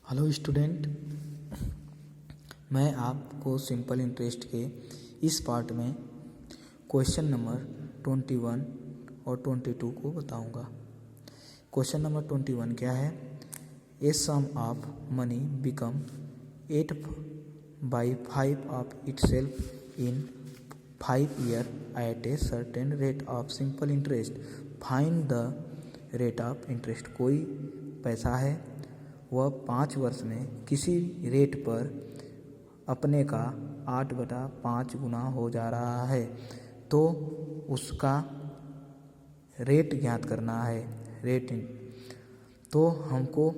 Hello student, मैं आपको simple interest के इस पार्ट में क्वेश्चन नंबर 21 और 22 को बताऊंगा। क्वेश्चन नंबर 21 क्या है? A sum of money become 8/5 of itself in 5 year at a certain rate of simple interest. Find the rate of interest. कोई पैसा है, वह 5 वर्ष में किसी रेट पर अपने का 8/5 गुना हो जा रहा है, तो उसका रेट ज्ञात करना है। तो हमको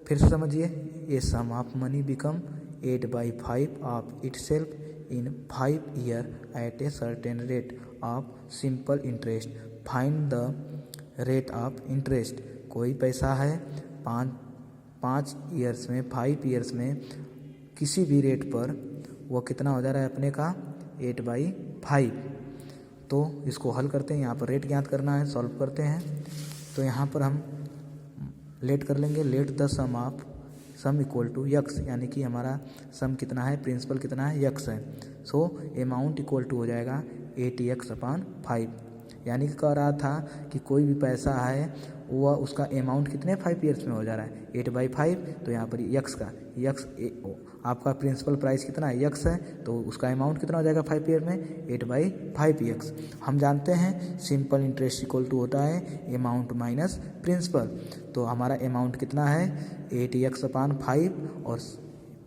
फिर से समझिए, a sum of money become 8/5 of itself in 5 year at a certain rate of simple interest. Find the rate of interest. कोई पैसा है, 5 ईयर्स में 5 ईयर्स में किसी भी रेट पर वो कितना हो जा रहा है अपने का 8/5। तो इसको हल करते हैं। यहाँ पर रेट ज्ञात करना है, सॉल्व करते हैं। तो यहाँ पर हम लेट कर लेंगे। Let the sum of sum equal to X, यानी कि हमारा सम कितना है, प्रिंसिपल कितना है, यक्स है। सो अमाउंट इक्वल टू हो जाएगा 80x/5। यानी कि कह रहा था कि कोई भी पैसा है, वह उसका अमाउंट कितने 5 ईयर्स में हो जा रहा है 8/5। तो यहाँ पर यक्स आपका प्रिंसिपल प्राइस कितना है, यक्स है, तो उसका अमाउंट कितना हो जाएगा 5 ईयर में 8/5 यक्स। हम जानते हैं सिंपल इंटरेस्ट इक्वल टू होता है अमाउंट माइनस प्रिंसिपल। तो हमारा अमाउंट कितना है 80x/5 और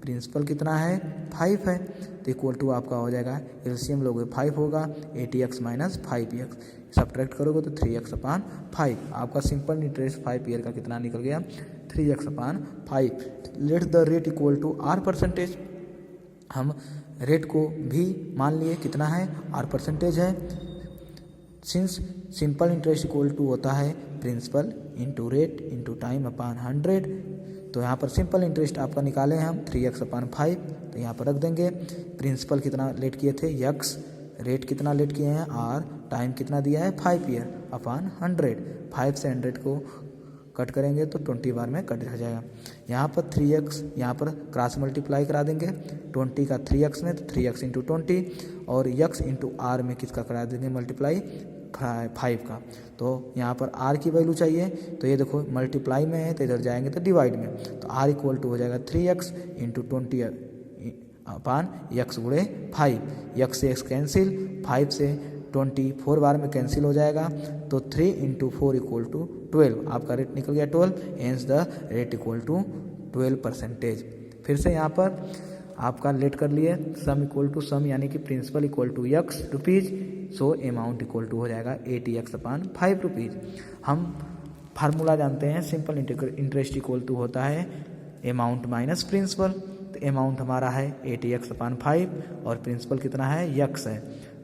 प्रिंसिपल कितना है 5 है, तो इक्वल टू आपका हो जाएगा, एलसीएम लोगे 5 होगा, 80x माइनस 5x, सब्ट्रैक्ट करोगे तो 3x/5। आपका सिंपल इंटरेस्ट 5 ईयर का कितना निकल गया 3x/5। Let the rate equal to R percentage. हम रेट को भी मान लिए कितना है, आर परसेंटेज है। Since simple interest equal to होता है principal into rate into time upon 100। तो यहाँ पर सिंपल इंटरेस्ट आपका निकाले हैं हम 3x/5, तो यहाँ पर रख देंगे। प्रिंसिपल कितना लेट किए थे, यक्स, रेट कितना लेट किए हैं, आर, टाइम कितना दिया है 5 ईयर अपॉन 100। 5 से 100 को कट करेंगे तो 20 बार में कट हो जाएगा। यहाँ पर 3x, यहाँ पर क्रॉस मल्टीप्लाई करा देंगे 20 का 3x में, तो 3x इंटू 20 और x इंटू आर में किसका करा देंगे मल्टीप्लाई 5 का। तो यहाँ पर r की वैल्यू चाहिए, तो ये देखो मल्टीप्लाई में है तो इधर जाएंगे तो डिवाइड में, तो r इक्वल टू हो जाएगा 3x इंटू 20 अपान x गुणे 5। x से x कैंसिल, 5 से 20 4 बार में कैंसिल हो जाएगा, तो 3 इंटू 4 इक्वल टू 12। आपका रेट निकल गया 12, hence the rate equal to 12%। फिर से यहाँ पर आपका लेट कर लिए, सम इक्वल टू सम, यानी कि principal equal to X rupees, so amount equal to हो जाएगा 80x/5 रुपीज़। हम फार्मूला जानते हैं, सिंपल इंटरेस्ट इक्वल टू होता है अमाउंट माइनस प्रिंसिपल। तो अमाउंट हमारा है 80x/5 और प्रिंसिपल कितना है, यक्स है।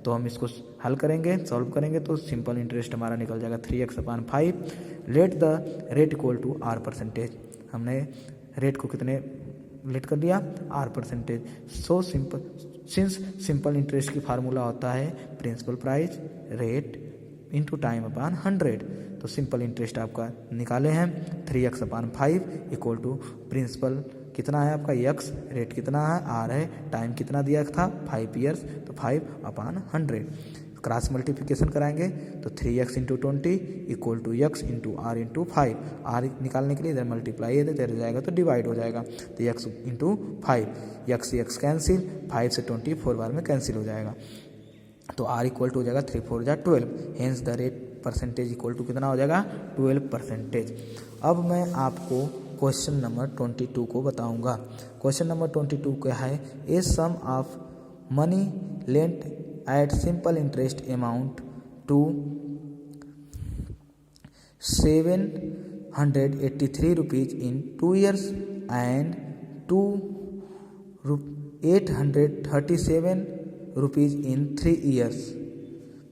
तो हम इसको हल करेंगे, सॉल्व करेंगे, तो सिंपल इंटरेस्ट हमारा निकल जाएगा 3x/5। Let the rate equal to R percentage. हमने रेट को कितने लेट कर दिया, R percentage. So simple, since simple interest की फार्मूला होता है principal price rate into time upon 100। तो सिंपल इंटरेस्ट आपका निकाले हैं 3x/5 इक्वल टू प्रिंसिपल कितना है आपका यक्स, रेट कितना है आर है, टाइम कितना दिया था 5 ईयर्स, तो 5/100। क्रॉस मल्टीप्लिकेशन कराएंगे तो 3x into 20 equal to X into R into 5। R निकालने के लिए इधर मल्टीप्लाई है, इधर जाएगा तो डिवाइड हो जाएगा, तो यक्स इंटू 5, यक्स कैंसिल, 5 से 20 4 बार में कैंसिल हो जाएगा, तो आर इक्वल टू हो जाएगा 3 4 जा 12। Hence the rate percentage equal to कितना हो जाएगा 12%। अब मैं आपको क्वेश्चन नंबर 22 को बताऊंगा। क्वेश्चन नंबर 22 क्या है? A sum of money lent at simple interest amount to 783 rupees in 2 years and 837 rupees in 3 years.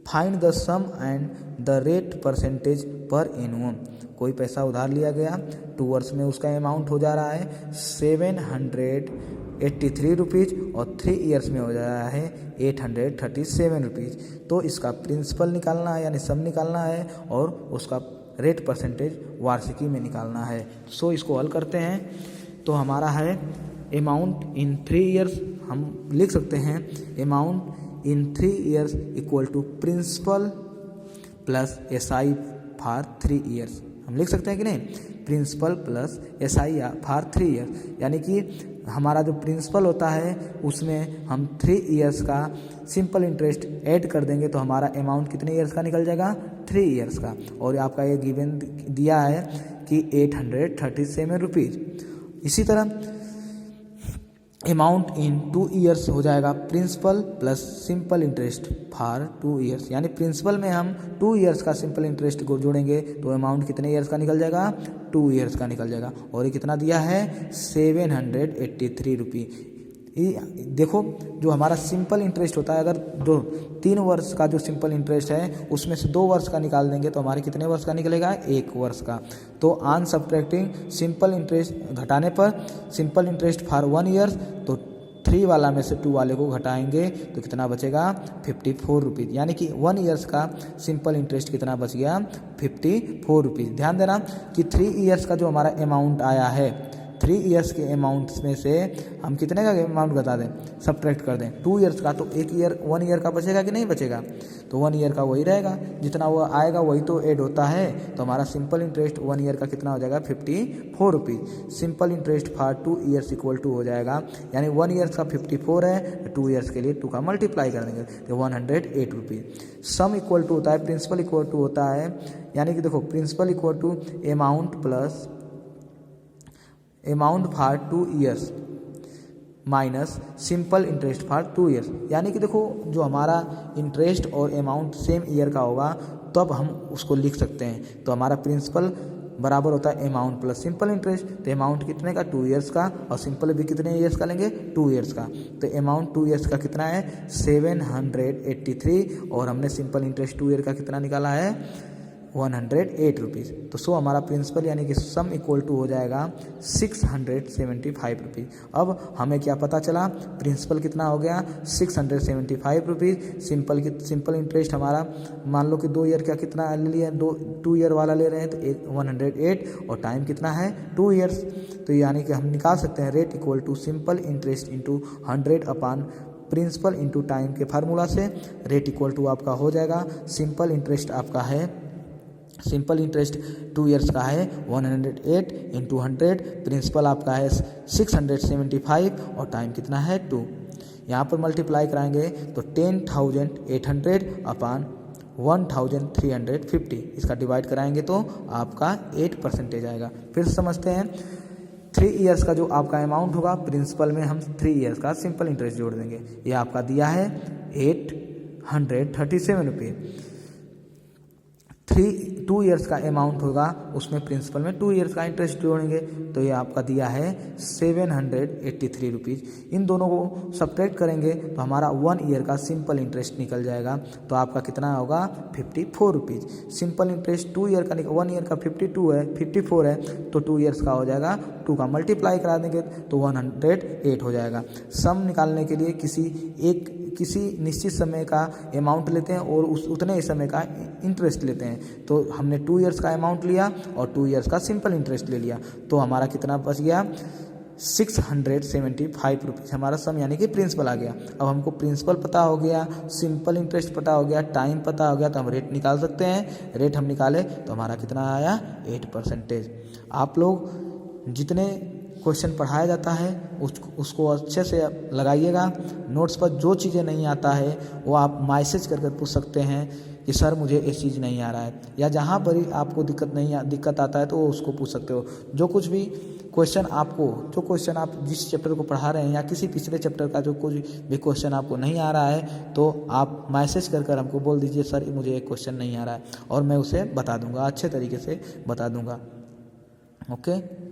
Find the sum and the rate percentage per annum. कोई पैसा उधार लिया गया, 2 वर्ष में उसका अमाउंट हो जा रहा है 783 रुपीज़ और 3 ईयर्स में हो जा रहा है 837 रुपीज़। तो इसका प्रिंसिपल निकालना है, यानी सम निकालना है, और उसका रेट परसेंटेज वार्षिकी में निकालना है। सो इसको हल करते हैं। तो हमारा है अमाउंट इन 3 ईयर्स, हम लिख सकते हैं amount in 3 years equal to principal plus SI for 3 years. हम लिख सकते हैं कि नहीं, principal plus SI for 3 years, यानी कि हमारा जो प्रिंसिपल होता है उसमें हम 3 ईयर्स का सिंपल इंटरेस्ट ऐड कर देंगे तो हमारा अमाउंट कितने ईयर्स का निकल जाएगा, 3 ईयर्स का। और आपका ये गिवन दिया है कि 837 रुपीज़। इसी तरह अमाउंट इन 2 ईयर्स हो जाएगा principal plus simple interest for 2 years, यानी प्रिंसिपल में हम 2 ईयर्स का सिंपल इंटरेस्ट को जोड़ेंगे तो अमाउंट कितने ईयर्स का निकल जाएगा, 2 ईयर्स का निकल जाएगा। और ये कितना दिया है, 783 रुपये। देखो जो हमारा सिंपल इंटरेस्ट होता है, अगर 3 वर्ष का जो सिंपल इंटरेस्ट है उसमें से 2 वर्ष का निकाल देंगे तो हमारे कितने वर्ष का निकलेगा, 1 वर्ष का। तो ऑन सब्ट्रैक्टिंग सिंपल इंटरेस्ट, घटाने पर सिंपल इंटरेस्ट फॉर 1 ईयर, तो 3 वाला में से 2 वाले को घटाएंगे तो कितना बचेगा, 54 रुपीज़। यानी कि 1 ईयर्स का सिंपल इंटरेस्ट कितना बच गया, 54 रुपीज़। ध्यान देना कि 3 ईयर्स का जो हमारा अमाउंट आया है, 3 ईयर्स के अमाउंट में से हम कितने का अमाउंट बता दें, सब्ट्रैक्ट कर दें 2 ईयर्स का, तो 1 ईयर का बचेगा कि नहीं बचेगा, तो 1 ईयर का वही रहेगा, जितना वो आएगा वही तो ऐड होता है। तो हमारा सिंपल इंटरेस्ट 1 ईयर का कितना हो जाएगा, 54 rupees. Simple interest for 2 years equal to हो जाएगा, यानी 1 ईयर्स का 54 है, 2 ईयर्स के लिए 2 का मल्टीप्लाई कर देंगे तो 108 रुपीज़। सम इक्वल टू होता है, प्रिंसिपल इक्वल टू होता है, यानी कि देखो principal equal to amount plus amount for 2 years minus simple interest for 2 years. यानी कि देखो जो हमारा इंटरेस्ट और अमाउंट सेम ईयर का होगा तब हम उसको लिख सकते हैं। तो हमारा प्रिंसिपल बराबर होता है अमाउंट प्लस सिंपल इंटरेस्ट, तो अमाउंट कितने का, 2 ईयर्स का, और सिंपल भी कितने ईयर्स का लेंगे, 2 ईयर्स का। तो अमाउंट 2 ईयर्स का कितना है, 783, और हमने सिंपल इंटरेस्ट 2 ईयर का कितना निकाला है, 108 रुपीज़। तो सो हमारा प्रिंसिपल यानी कि सम इक्वल टू हो जाएगा 675 रुपीज़। अब हमें क्या पता चला, प्रिंसिपल कितना हो गया, 675 रुपीज़। सिंपल इंटरेस्ट हमारा मान लो कि 2 ईयर का कितना ले लिया, 2 ईयर वाला ले रहे हैं तो 108, और टाइम कितना है, 2 ईयर्स। तो यानी कि हम निकाल सकते हैं rate equal to simple interest into 100 upon principal into time के फार्मूला से। रेट इक्वल टू आपका हो जाएगा, सिंपल इंटरेस्ट आपका है, सिंपल इंटरेस्ट 2 ईयर्स का है 108 इंटू 100, प्रिंसिपल आपका है 675, और टाइम कितना है 2। यहाँ पर मल्टीप्लाई कराएंगे तो 10,800 अपॉन 1,350, इसका डिवाइड कराएंगे तो आपका 8% आएगा। फिर समझते हैं, 3 ईयर्स का जो आपका अमाउंट होगा, प्रिंसिपल में हम 3 ईयर्स का सिंपल इंटरेस्ट जोड़ देंगे। ये आपका दिया है 837 रुपये। 2 ईयर्स का अमाउंट होगा, उसमें प्रिंसिपल में 2 ईयर्स का इंटरेस्ट जोड़ेंगे तो ये आपका दिया है 783 रुपीज़। इन दोनों को सब्ट्रैक्ट करेंगे तो हमारा 1 ईयर का सिंपल इंटरेस्ट निकल जाएगा, तो आपका कितना होगा, 54 रुपीज़। सिंपल इंटरेस्ट 2 ईयर का 1 ईयर का 54 है, तो 2 ईयर्स का हो जाएगा, 2 का मल्टीप्लाई करा देंगे तो 108 हो जाएगा। सम निकालने के लिए किसी निश्चित समय का अमाउंट लेते हैं और उतने ही समय का इंटरेस्ट लेते हैं। तो हमने 2 ईयर्स का अमाउंट लिया और 2 ईयर्स का सिंपल इंटरेस्ट ले लिया, तो हमारा कितना बच गया, 675 रुपीज़ हमारा सम यानी कि प्रिंसिपल आ गया। अब हमको प्रिंसिपल पता हो गया, सिंपल इंटरेस्ट पता हो गया, टाइम पता हो गया, तो हम रेट निकाल सकते हैं। रेट हम निकाले तो हमारा कितना आया, 8%। आप लोग जितने क्वेश्चन पढ़ाया जाता है उसको अच्छे से लगाइएगा। नोट्स पर जो चीज़ें नहीं आता है वो आप मैसेज करके पूछ सकते हैं कि सर मुझे ये चीज़ नहीं आ रहा है, या जहाँ पर ही आपको दिक्कत आता है तो वो उसको पूछ सकते हो। जो क्वेश्चन आप जिस चैप्टर को पढ़ा रहे हैं या किसी पिछले चैप्टर का जो कुछ भी क्वेश्चन आपको नहीं आ रहा है तो आप मैसेज कर हमको बोल दीजिए, सर मुझे एक क्वेश्चन नहीं आ रहा है, और मैं उसे बता दूंगा, अच्छे तरीके से बता दूंगा। ओके।